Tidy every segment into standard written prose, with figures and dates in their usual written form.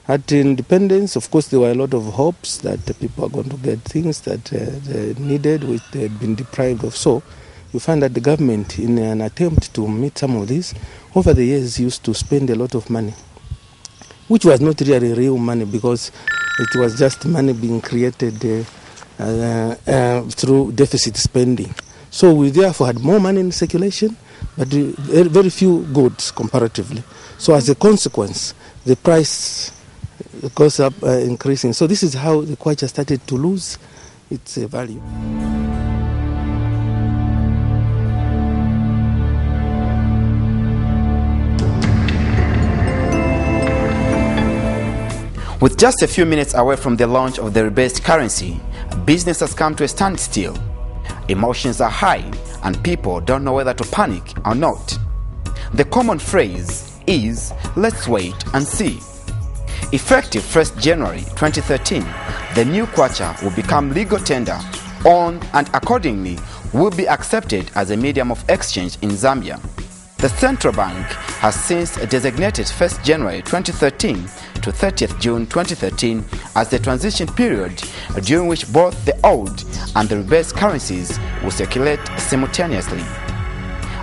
At independence, of course, there were a lot of hopes that the people are going to get things that they needed, which they had been deprived of. So you find that the government, in an attempt to meet some of these, over the years used to spend a lot of money, which was not really real money because it was just money being created through deficit spending. So we therefore had more money in circulation, but very few goods comparatively. So as a consequence, the price goes up increasing. So this is how the kwacha started to lose its value. With just a few minutes away from the launch of the rebased currency, business has come to a standstill. Emotions are high and people don't know whether to panic or not. The common phrase is, let's wait and see. Effective 1st January 2013, the new kwacha will become legal tender on and accordingly will be accepted as a medium of exchange in Zambia. The central bank has since designated 1st January 2013 to 30th June 2013 as the transition period during which both the old and the rebased currencies will circulate simultaneously.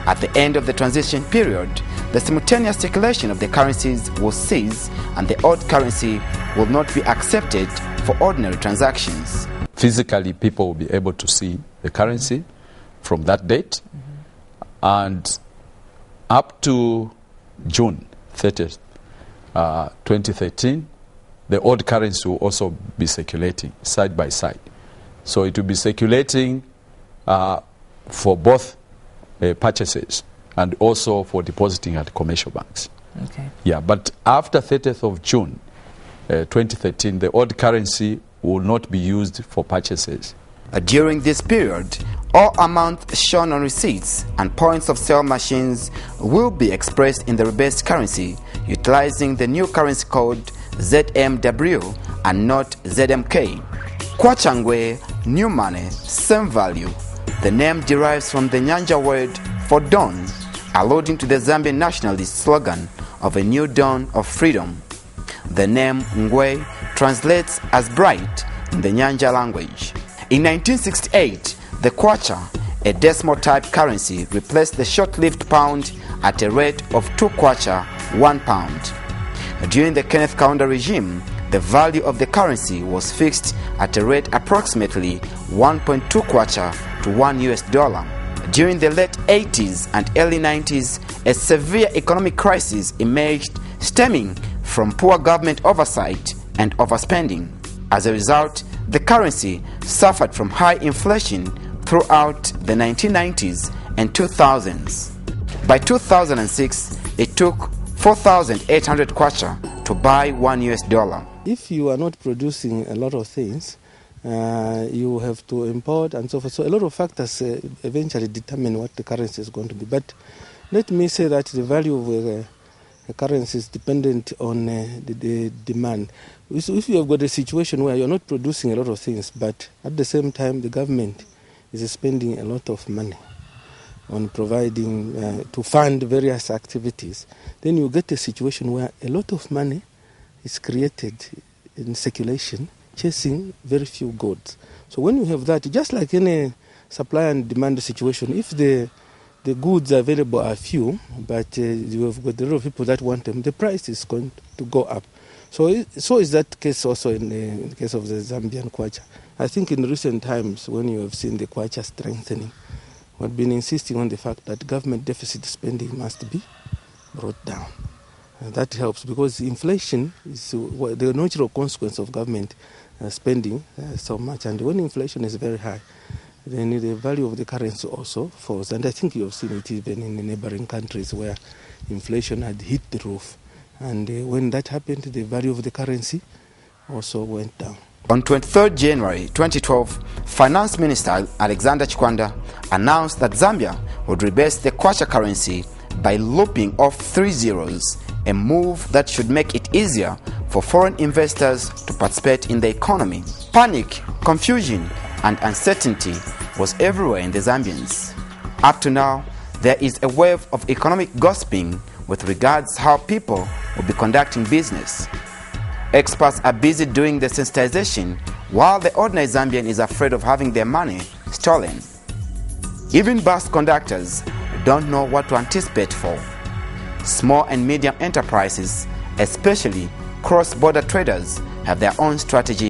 At the end of the transition period, the simultaneous circulation of the currencies will cease and the old currency will not be accepted for ordinary transactions. Physically, people will be able to see the currency from that date, and up to June 30th, 2013, the old currency will also be circulating side by side. So it will be circulating for both purchases and also for depositing at commercial banks. Okay. Yeah, but after 30th of June 2013, the old currency will not be used for purchases. During this period, all amounts shown on receipts and points of sale machines will be expressed in the rebased currency utilizing the new currency code ZMW and not ZMK. Kwachangwe, new money, same value. The name derives from the Nyanja word for dawn, alluding to the Zambian nationalist slogan of a new dawn of freedom. The name Ngwe translates as bright in the Nyanja language. In 1968, the kwacha, a decimal type currency, replaced the short-lived pound at a rate of 2 kwacha, 1 pound. During the Kenneth Kaunda regime, the value of the currency was fixed at a rate approximately 1.2 kwacha to $1. During the late 80s and early 90s, a severe economic crisis emerged stemming from poor government oversight and overspending. As a result, the currency suffered from high inflation throughout the 1990s and 2000s. By 2006, it took 4,800 kwacha to buy $1. If you are not producing a lot of things, you have to import and so forth. So a lot of factors eventually determine what the currency is going to be. But let me say that the value of the currency is dependent on the demand. If you have got a situation where you're not producing a lot of things, but at the same time the government is spending a lot of money on providing to fund various activities, then you get a situation where a lot of money is created in circulation, chasing very few goods. So when you have that, just like any supply and demand situation, if the goods available are few, but you have got a lot of people that want them, the price is going to go up. So is that case also in the case of the Zambian Kwacha. I think in recent times, when you have seen the Kwacha strengthening, we've been insisting on the fact that government deficit spending must be brought down. And that helps because inflation is the natural consequence of government spending so much. And when inflation is very high, then the value of the currency also falls. And I think you have seen it even in the neighboring countries where inflation had hit the roof. And when that happened, the value of the currency also went down. On 23rd January 2012, Finance Minister Alexander Chikwanda announced that Zambia would rebase the kwacha currency by looping off 3 zeros, a move that should make it easier for foreign investors to participate in the economy. Panic, confusion, and uncertainty was everywhere in the Zambians. Up to now, there is a wave of economic gossiping with regards how people will be conducting business. Experts are busy doing the sensitization, while the ordinary Zambian is afraid of having their money stolen. Even bus conductors don't know what to anticipate for. Small and medium enterprises, especially cross-border traders, have their own strategy.